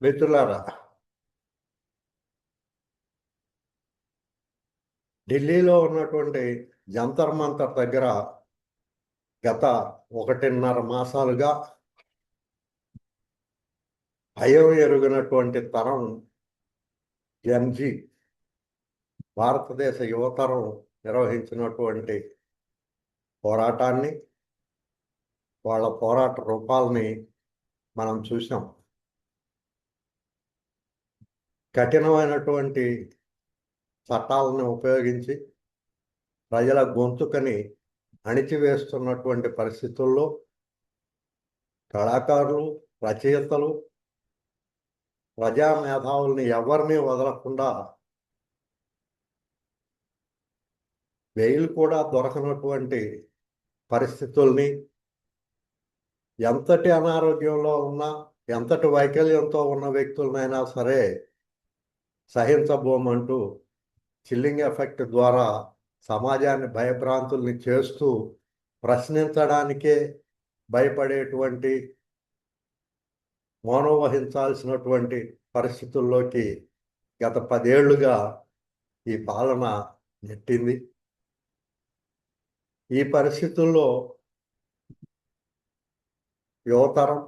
మిత్రులారా, ఢిల్లీలో ఉన్నటువంటి జంతర్ మంతర్ దగ్గర గత 1.5 మాసాలుగా భయం ఎరుగినటువంటి తరం జన్జీ భారతదేశ యువతరం నిర్వహించినటువంటి పోరాటాన్ని, వాళ్ళ పోరాట రూపాలని మనం చూసాం. కఠినమైనటువంటి చట్టాలను ఉపయోగించి ప్రజల గొంతుకని అణిచివేస్తున్నటువంటి పరిస్థితుల్లో కళాకారులు, రచయితలు, ప్రజా మేధావుల్ని ఎవరిని వదలకుండా బెయిల్ కూడా దొరకనటువంటి పరిస్థితుల్ని, ఎంతటి అనారోగ్యంలో ఉన్నా, ఎంతటి వైకల్యంతో ఉన్న వ్యక్తులనైనా సరే సహించబోమంటూ చిల్లింగ్ ఎఫెక్ట్ ద్వారా సమాజాన్ని భయభ్రాంతుల్ని చేస్తూ ప్రశ్నించడానికే భయపడేటువంటి, మౌనం వహించాల్సినటువంటి పరిస్థితుల్లోకి గత 10 ఏళ్లుగా ఈ పాలన నెట్టింది. ఈ పరిస్థితుల్లో యువతరం,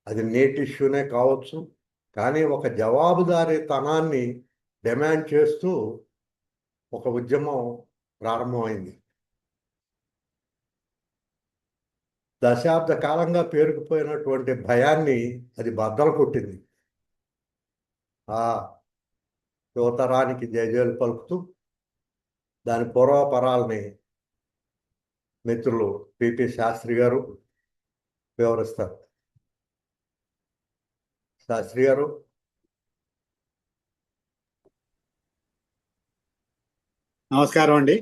అది నేటి ఇష్యూనే కావచ్చు, కానీ ఒక జవాబుదారీతనాన్ని డిమాండ్ చేస్తూ ఒక ఉద్యమం ప్రారంభమైంది. దశాబ్ద కాలంగా పేరుకుపోయినటువంటి భయాన్ని అది బద్దలు కొట్టింది. ఆ యువతరానికి జయజయలు పలుకుతూ దాని పూర్వపరాలని మిత్రులు పిపి శాస్త్రి గారు వివరిస్తారు. శాస్త్రి గారు. నమస్కారం అండి.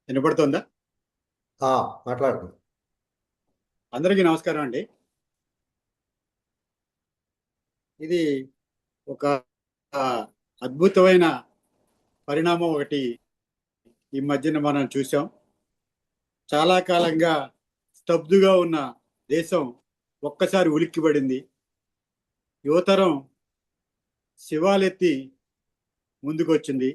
వినపడుతుందా? మాట్లాడండి. అందరికీ నమస్కారం అండి. ఇది ఒక అద్భుతమైన పరిణామం ఒకటి ఈ మధ్యన మనం చూసాం. చాలా కాలంగా స్తబ్దుగా ఉన్న దేశం ఒక్కసారి ఉలిక్కిపడింది. యువతరం శివాలెత్తి ముందుకొచ్చింది.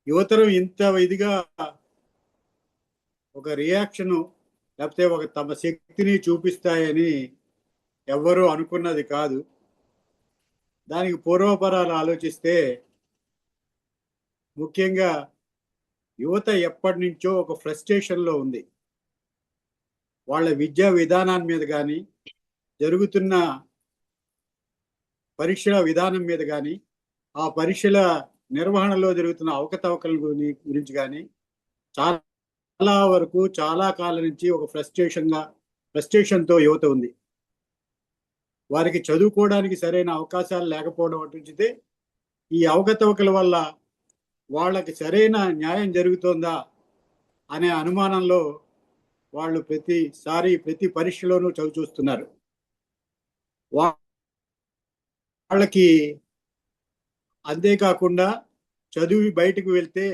యువతరం ఇంత ఇదిగా ఒక రియాక్షను, లేకపోతే ఒక తమ శక్తిని చూపిస్తాయని ఎవ్వరూ అనుకున్నది కాదు. దానికి పూర్వపరాలు ఆలోచిస్తే ముఖ్యంగా యువత ఎప్పటి నుంచో ఒక ఫ్రస్ట్రేషన్లో ఉంది. వాళ్ళ విద్యా విధానాన్ని మీద కానీ, జరుగుతున్న పరీక్షల విధానం మీద కానీ, ఆ పరీక్షల నిర్వహణలో జరుగుతున్న అవకతవకల గురించి కానీ చాలా వరకు చాలా కాలం నుంచి ఒక ఫ్రస్ట్రేషన్తో యువత ఉంది. వారికి చదువుకోవడానికి సరైన అవకాశాలు లేకపోవడం అటుంచితే, ఈ అవకతవకల వల్ల వాళ్ళకి సరైన న్యాయం జరుగుతుందా అనే అనుమానంలో వాళ్ళు ప్రతి పరీక్షలోనూ చదువు చూస్తున్నారు. వాళ్ళకి అంతేకాకుండా చదివి బయటకు వెళ్తే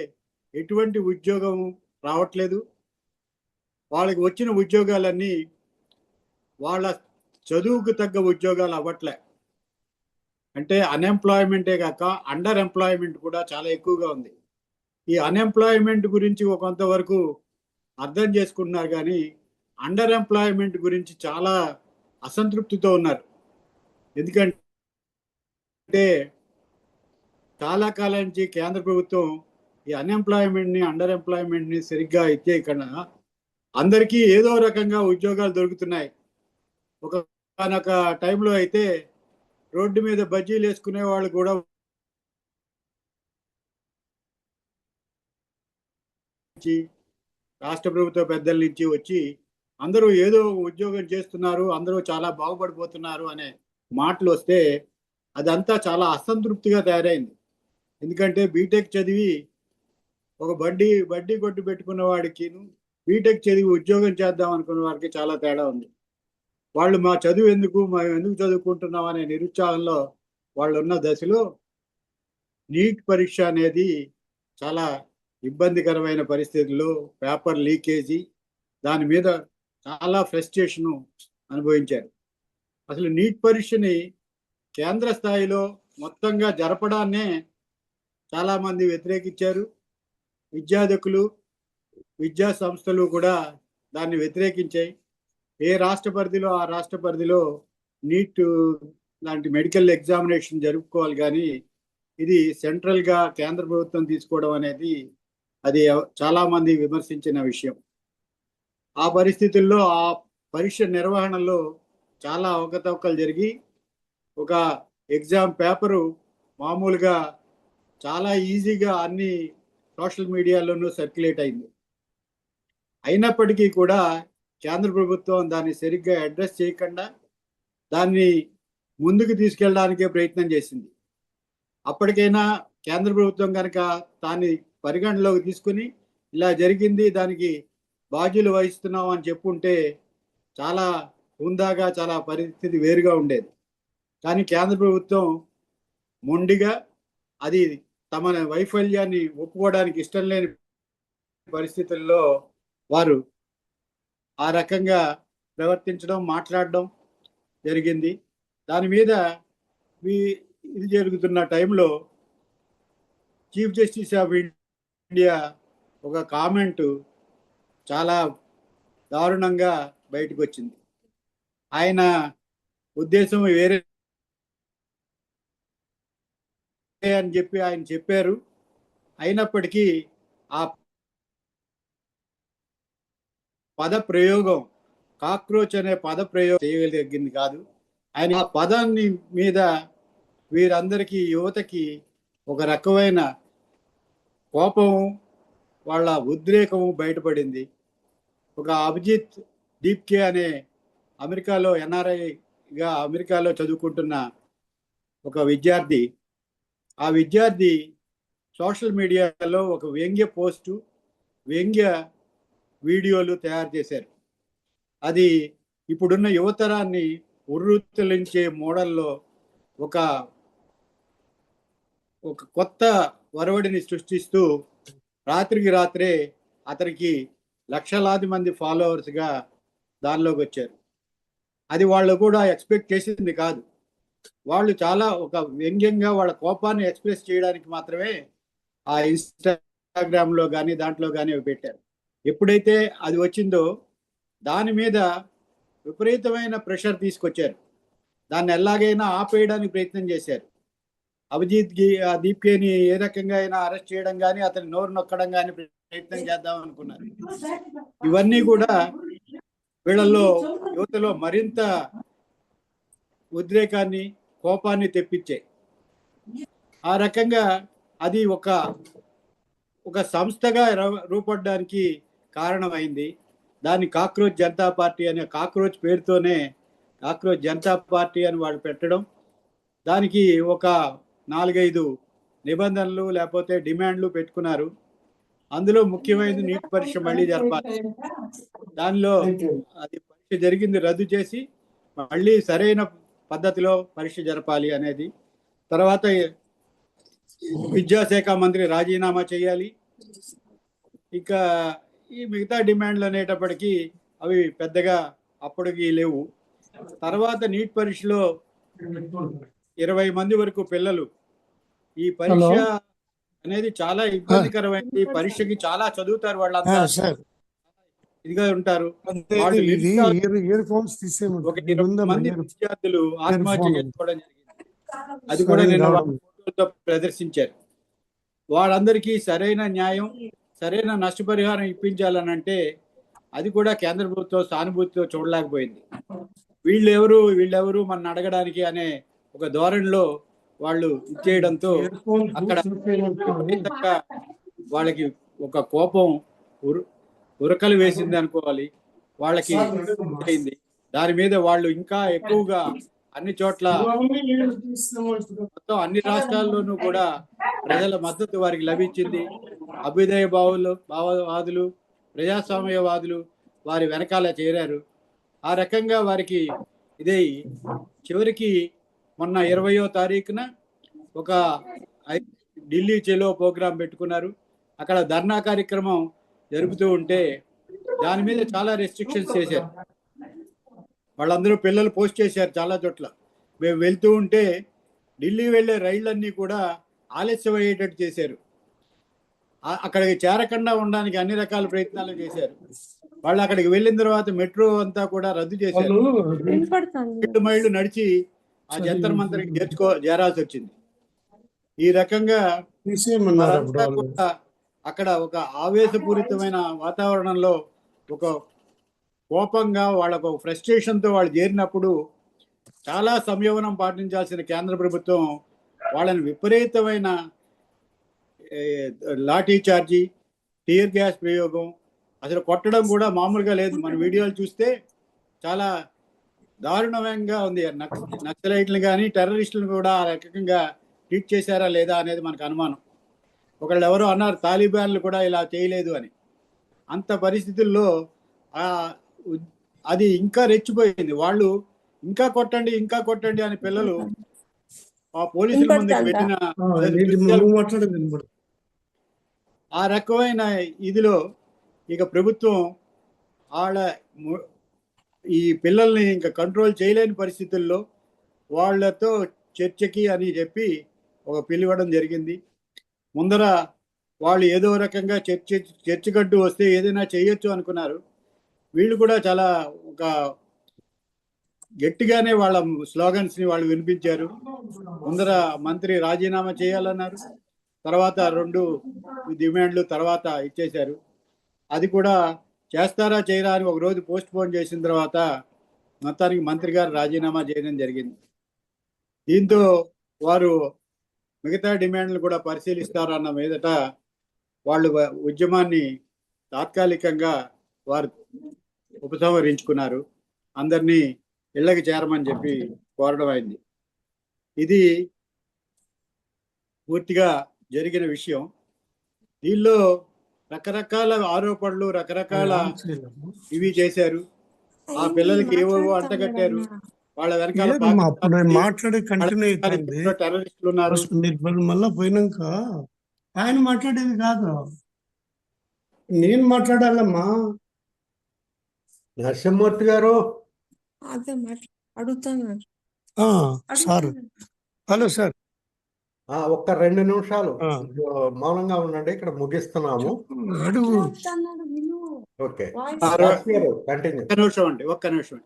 ఎటువంటి ఉద్యోగం రావట్లేదు. వాళ్ళకి వచ్చిన ఉద్యోగాలన్నీ వాళ్ళ చదువుకు తగ్గ ఉద్యోగాలు అవ్వట్లే. అంటే అన్ఎంప్లాయ్మెంటే కాక అండర్ ఎంప్లాయ్మెంట్ కూడా చాలా ఎక్కువగా ఉంది. ఈ అన్ఎంప్లాయ్మెంట్ గురించి కొంతవరకు అర్థం చేసుకుంటున్నారు, కానీ అండర్ ఎంప్లాయ్మెంట్ గురించి చాలా అసంతృప్తితో ఉన్నారు. ఎందుకంటే చాలా కాలం నుంచి కేంద్ర ప్రభుత్వం ఈ అన్ఎంప్లాయ్మెంట్ని, అండర్ ఎంప్లాయ్మెంట్ని సరిగ్గా ఇక్కడ అందరికీ ఏదో రకంగా ఉద్యోగాలు దొరుకుతున్నాయి. ఒక టైంలో అయితే రోడ్డు మీద బజ్జీలు వేసుకునే వాళ్ళు కూడా రాష్ట్ర ప్రభుత్వ పెద్దల నుంచి వచ్చి అందరూ ఏదో ఉద్యోగం చేస్తున్నారు, అందరూ చాలా బాగుపడిపోతున్నారు అనే మాటలు వస్తే అదంతా చాలా అసంతృప్తిగా తయారైంది. ఎందుకంటే బీటెక్ చదివి ఒక బడ్డీ కొట్టు పెట్టుకున్న వాడికి, బీటెక్ చదివి ఉద్యోగం చేద్దాం అనుకున్న వారికి చాలా తేడా ఉంది. వాళ్ళు మా చదువు మేము ఎందుకు చదువుకుంటున్నాం అనే నిరుత్సాహంలో వాళ్ళు ఉన్న దశలో నీట్ పరీక్ష అనేది చాలా ఇబ్బందికరమైన పరిస్థితుల్లో పేపర్ లీకేజీ, దాని మీద చాలా ఫ్రస్ట్రేషను అనుభవించారు. అసలు నీట్ పరీక్షని కేంద్ర స్థాయిలో మొత్తంగా జరపడాన్నే చాలా మంది వ్యతిరేకించారు. విద్యార్థులు, విద్యా సంస్థలు కూడా దాన్ని వ్యతిరేకించాయి. ఏ రాష్ట్ర పరిధిలో ఆ రాష్ట్ర పరిధిలో నీట్ లాంటి మెడికల్ ఎగ్జామినేషన్ జరుపుకోవాలి, కానీ ఇది సెంట్రల్గా కేంద్ర ప్రభుత్వం తీసుకోవడం అనేది అది చాలా మంది విమర్శించిన విషయం. ఆ పరిస్థితుల్లో ఆ పరీక్ష నిర్వహణలో చాలా అవకతవకలు జరిగి ఒక ఎగ్జామ్ పేపరు మామూలుగా చాలా ఈజీగా అన్ని సోషల్ మీడియాలోనూ సర్క్యులేట్ అయింది. అయినప్పటికీ కూడా కేంద్ర ప్రభుత్వం దాన్ని సరిగ్గా అడ్రస్ చేయకుండా దాన్ని ముందుకు తీసుకెళ్ళడానికే ప్రయత్నం చేసింది. అప్పటికైనా కేంద్ర ప్రభుత్వం కనుక దాన్ని పరిగణలోకి తీసుకుని ఇలా జరిగింది, దానికి బాధ్యులు వహిస్తున్నాం అని చెప్పుంటే చాలా హుందాగా, చాలా పరిస్థితి వేరుగా ఉండేది. కానీ కేంద్ర ప్రభుత్వం మొండిగా అది తమ వైఫల్యాన్ని ఒప్పుకోవడానికి ఇష్టం లేని పరిస్థితుల్లో వారు ఆ రకంగా ప్రవర్తించడం, మాట్లాడడం జరిగింది. దాని మీద ఇది జరుగుతున్న టైంలో చీఫ్ జస్టిస్ ఆఫ్ ఇండియా ఒక కామెంటు చాలా దారుణంగా బయటకు వచ్చింది. ఆయన ఉద్దేశం వేరే అని చెప్పి ఆయన చెప్పారు. అయినప్పటికీ ఆ పద ప్రయోగం, కాక్రోచ్ అనే పద ప్రయోగం చేయగలిగింది కాదు. ఆయన ఆ పదాన్ని మీద వీరందరికీ, యువతకి ఒక రకమైన కోపము, వాళ్ళ ఉద్రేకము బయటపడింది. ఒక అభిజిత్ దీప్కే అనే అమెరికాలో ఎన్ఆర్ఐగా అమెరికాలో చదువుకుంటున్న ఒక విద్యార్థి, ఆ విద్యార్థి సోషల్ మీడియాలో ఒక వ్యంగ్య పోస్టు, వ్యంగ్య వీడియోలు తయారు చేశారు. అది ఇప్పుడున్న యువతరాన్ని ఉర్రూతలించే మోడల్లో ఒక కొత్త వరవడిని సృష్టిస్తూ రాత్రికి రాత్రే అతనికి లక్షలాది మంది ఫాలోవర్స్గా దానిలోకి వచ్చారు. అది వాళ్ళు కూడా ఎక్స్పెక్ట్ చేసింది కాదు. వాళ్ళు చాలా ఒక వ్యంగ్యంగా వాళ్ళ కోపాన్ని ఎక్స్ప్రెస్ చేయడానికి మాత్రమే ఆ ఇన్స్టాగ్రామ్లో కానీ దాంట్లో కానీ పెట్టారు. ఎప్పుడైతే అది వచ్చిందో దాని మీద విపరీతమైన ప్రెషర్ తీసుకొచ్చారు. దాన్ని ఎలాగైనా ఆపేయడానికి ప్రయత్నం చేశారు. అభిజిత్ దీప్కేని ఏ రకంగా అయినా అరెస్ట్ చేయడం కానీ, అతని నోరు నొక్కడం కానీ ప్రయత్నం చేద్దాం అనుకున్నారు. ఇవన్నీ కూడా వీళ్ళల్లో, యువతలో మరింత ఉద్రేకాన్ని, కోపాన్ని తెప్పించాయి. ఆ రకంగా అది ఒక సంస్థగా రూపొందడానికి కారణమైంది. దాన్ని కాక్రోచ్ జనతా పార్టీ అనే కాక్రోచ్ పేరుతోనే కాక్రోచ్ జనతా పార్టీ అని వాళ్ళు పెట్టడం, దానికి ఒక 4-5 నిబంధనలు లేకపోతే డిమాండ్లు పెట్టుకున్నారు. అందులో ముఖ్యమైనది నీట్ పరీక్ష మళ్ళీ జరపాలి. దానిలో అది పరీక్ష జరిగింది రద్దు చేసి మళ్ళీ సరైన పద్ధతిలో పరీక్ష జరపాలి అనేది. తర్వాత విద్యాశాఖ మంత్రి రాజీనామా చేయాలి. ఇక ఈ మిగతా డిమాండ్లు అనేటప్పటికీ అవి పెద్దగా అప్పటికి లేవు. తర్వాత నీట్ పరీక్షలో 20 మంది వరకు పిల్లలు, ఈ పరీక్ష అనేది చాలా ఇబ్బందికరమైనది. పరీక్షకి చాలా చదువుతారు, వాళ్ళంతా ఇదిగా ఉంటారు. వాళ్ళు ఒక 20 మంది విద్యార్థులు ఆత్మహత్య చేసుకోవడం జరిగింది. అది కూడా నిన్న ఫోటోలతో ప్రదర్శించారు. వాళ్ళందరికీ సరైన న్యాయం, సరైన నష్టపరిహారం ఇప్పించాలని అంటే అది కూడా కేంద్ర ప్రభుత్వం సానుభూతితో చూడలేకపోయింది. వీళ్ళెవరు మన అడగడానికి అనే ఒక ధోరణిలో వాళ్ళు ఇచ్చేయడంతో అక్కడ వాళ్ళకి ఒక కోపం ఉరకలు వేసింది అనుకోవాలి. వాళ్ళకి అయింది. దాని మీద వాళ్ళు ఇంకా ఎక్కువగా అన్ని చోట్ల, మొత్తం అన్ని రాష్ట్రాల్లోనూ కూడా ప్రజల మద్దతు వారికి లభించింది. అభ్యుదయ భావవాదులు, ప్రజాస్వామ్యవాదులు వారి వెనకాల చేరారు. ఆ రకంగా వారికి ఇదే చివరికి మొన్న 20వ తారీఖున ఒక ఢిల్లీ చెలో ప్రోగ్రాం పెట్టుకున్నారు. అక్కడ ధర్నా కార్యక్రమం జరుపుతూ ఉంటే దాని మీద చాలా రెస్ట్రిక్షన్స్ చేశారు. వాళ్ళందరూ పిల్లలు పోస్ట్ చేశారు చాలా చోట్ల. మేము వెళ్తూ ఉంటే ఢిల్లీ వెళ్ళే రైళ్ళన్నీ కూడా ఆలస్యం అయ్యేటట్టు చేశారు. అక్కడికి చేరకుండా ఉండడానికి అన్ని రకాల ప్రయత్నాలు చేశారు. వాళ్ళు అక్కడికి వెళ్ళిన తర్వాత మెట్రో అంతా కూడా రద్దు చేశారు. 2 మైళ్ళు నడిచి ఆ జంతర్ మంతర్కి చేరాల్సి వచ్చింది. ఈ రకంగా వారంతా కూడా అక్కడ ఒక ఆవేశపూరితమైన వాతావరణంలో ఒక కోపంగా వాళ్ళకు ఫ్రస్ట్రేషన్తో వాళ్ళు చేరినప్పుడు చాలా సంయమనం పాటించాల్సిన కేంద్ర ప్రభుత్వం వాళ్ళని విపరీతమైన లాఠీ చార్జీ, టీయర్ గ్యాస్ ప్రయోగం, అసలు కొట్టడం కూడా మామూలుగా లేదు. మన వీడియోలు చూస్తే చాలా దారుణంగా ఉంది. నక్సలైట్లను కానీ టెర్రరిస్టులను కూడా ఆ రకంగా ట్రీట్ చేశారా లేదా అనేది మనకు అనుమానం. ఒకళ్ళు ఎవరో అన్నారు తాలిబాన్లు కూడా ఇలా చేయలేదు అని. అంత పరిస్థితుల్లో అది ఇంకా రెచ్చిపోయింది. వాళ్ళు ఇంకా కొట్టండి అని పిల్లలు ఆ పోలీసుల ముందుకు వెళ్ళిన ఆ రకమైన ఇదిలో ఇక ప్రభుత్వం వాళ్ళ ఈ పిల్లల్ని ఇంకా కంట్రోల్ చేయలేని పరిస్థితుల్లో వాళ్ళతో చర్చకి అని చెప్పి ఒక పిలివడం జరిగింది. ముందర వాళ్ళు ఏదో రకంగా చర్చకంటూ వస్తే ఏదైనా చేయొచ్చు అనుకున్నారు. వీళ్ళు కూడా చాలా ఒక గట్టిగానే వాళ్ళ స్లోగన్స్ ని వాళ్ళు వినిపించారు. ముందర మంత్రి రాజీనామా చేయాలన్నారు. తర్వాత 2 డిమాండ్లు తర్వాత ఇచ్చేశారు. అది కూడా చేస్తారా చేయరా అని ఒక రోజు పోస్ట్ పోన్ చేసిన తర్వాత మొత్తానికి మంత్రి గారు రాజీనామా చేయడం జరిగింది. దీంతో వారు మిగతా డిమాండ్లు కూడా పరిశీలిస్తారన్న మీదట వాళ్ళు ఉద్యమాన్ని తాత్కాలికంగా వారు ఉపసంహరించుకున్నారు. అందరినీ ఇళ్ళకి చేరమని చెప్పి కోరడం అయింది. ఇది పూర్తిగా జరిగిన విషయం. దీనిలో రకరకాల ఆరోపణలు, రకరకాల ఇవి చేశారు. ఆ పిల్లలకి ఏవేవో అంటగట్టారు. వాళ్ళ వెనకాల టెర్రరిస్టులు ఉన్నారు. మళ్ళా పోయినాక ఆయన మాట్లాడేది కాదు, నేను మాట్లాడాలమ్మా. నరసింహమూర్తి గారు అదే అడుగుతాను సార్. Hello sir. ఒక్క 2 నిమిషాలు మౌనంగా ఉండండి, ఇక్కడ ముగిస్తున్నాము. అడుగు. Okay, continue. ఒక్క నిమిషం.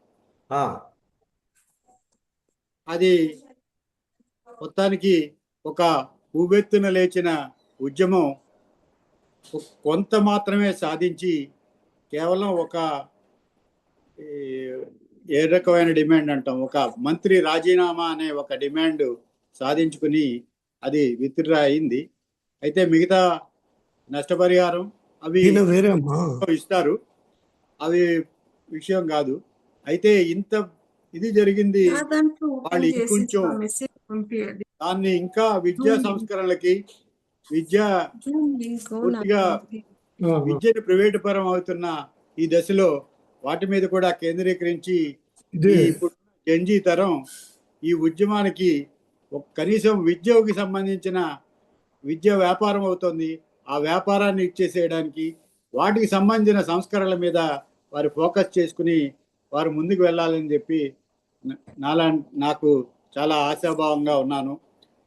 అది మొత్తానికి ఒక ఉవ్వెత్తున లేచిన ఉద్యమం కొంత మాత్రమే సాధించి కేవలం ఒక ఏ రకమైన డిమాండ్ అంటాం, ఒక మంత్రి రాజీనామా అనే ఒక డిమాండ్ సాధించుకుని అది విత్డ్రా అయింది. అయితే మిగతా నష్టపరిహారం అవి ఇస్తారు, అవి విషయం కాదు. అయితే ఇంత ఇది జరిగింది, వాళ్ళు ఇంకొంచెం దాన్ని ఇంకా విద్యా సంస్కరణలకి విద్యను ప్రైవేటు పరం అవుతున్న ఈ దశలో వాటి మీద కూడా కేంద్రీకరించి ఇప్పుడు జంజీ తరం ఈ ఉద్యమానికి కనీసం విద్యకి సంబంధించిన విద్య వ్యాపారం అవుతుంది. ఆ వ్యాపారాన్ని ఇచ్చేసేయడానికి వాటికి సంబంధించిన సంస్కరణల మీద వారు ఫోకస్ చేసుకుని వారు ముందుకు వెళ్ళాలని చెప్పి నాకు చాలా ఆశాభావంగా ఉన్నాను.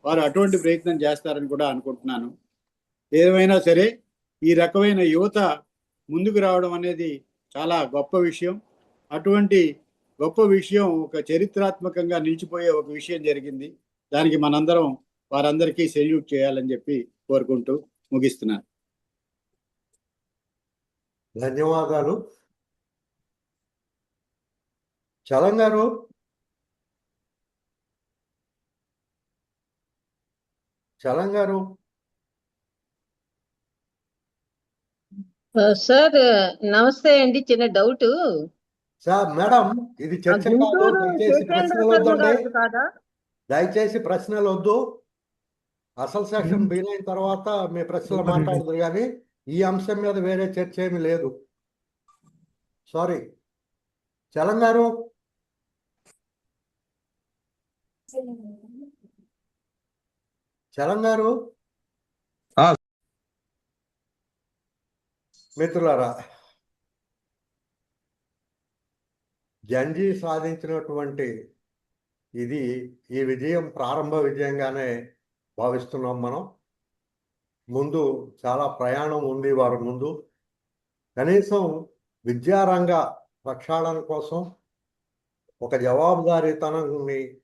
వారు అటువంటి ప్రయత్నం చేస్తారని కూడా అనుకుంటున్నాను. ఏమైనా సరే ఈ రకమైన యువత ముందుకు రావడం అనేది చాలా గొప్ప విషయం. అటువంటి గొప్ప విషయం ఒక చరిత్రాత్మకంగా నిలిచిపోయే ఒక విషయం జరిగింది. దానికి మనందరం వారందరికీ సెల్యూట్ చేయాలని చెప్పి కోరుకుంటూ ముగిస్తున్నాను. ధన్యవాదాలు. చలం గారు. చలం గారు. సార్ నమస్తే అండి. చిన్న డౌట్ సార్. మేడం, ఇది చర్చ కాదు, దయచేసి ప్రశ్నలు వద్దండి. దయచేసి ప్రశ్నలు వద్దు. అసలు సెషన్ అయిన తర్వాత మీ ప్రశ్నలు మాట్లాడదు, కానీ ఈ అంశం మీద వేరే చర్చ ఏమి లేదు. సారీ. చలం గారు. చలం గారు. మిత్రులారా, జంజీ సాధించినటువంటి ఇది ఈ విజయం ప్రారంభ విజయంగానే భావిస్తున్నాం మనం. ముందు చాలా ప్రయాణం ఉంది వారి ముందు. కనీసం విద్యారంగ ప్రక్షాళన కోసం ఒక జవాబుదారీతనాన్ని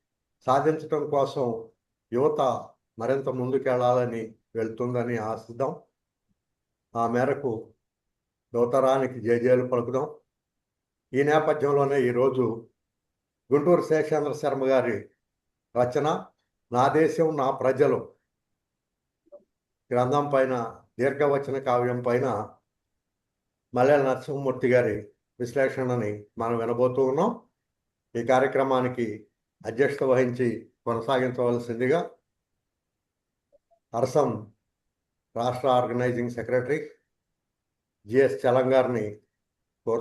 సాధించడం కోసం యువత మరింత ముందుకెళ్లాలని వెళ్తుందని ఆశిద్దాం. ఆ మేరకు యువతరానికి జయజయలు పలుకుదాం. ఈ నేపథ్యంలోనే ఈరోజు గుంటూరు శేషేంద్ర శర్మ గారి రచన నా దేశం నా ప్రజలు గ్రంథం పైన దీర్ఘవచన కావ్యం పైన మల్లెల నరసింహమూర్తి గారి విశ్లేషణని మనం వినబోతూ ఉన్నాం. ఈ కార్యక్రమానికి అధ్యక్షత వహించి కొనసాగించవలసిందిగా అర్సం రాష్ట్ర ఆర్గనైజింగ్ సెక్రటరీ జిఎస్ చలం గారిని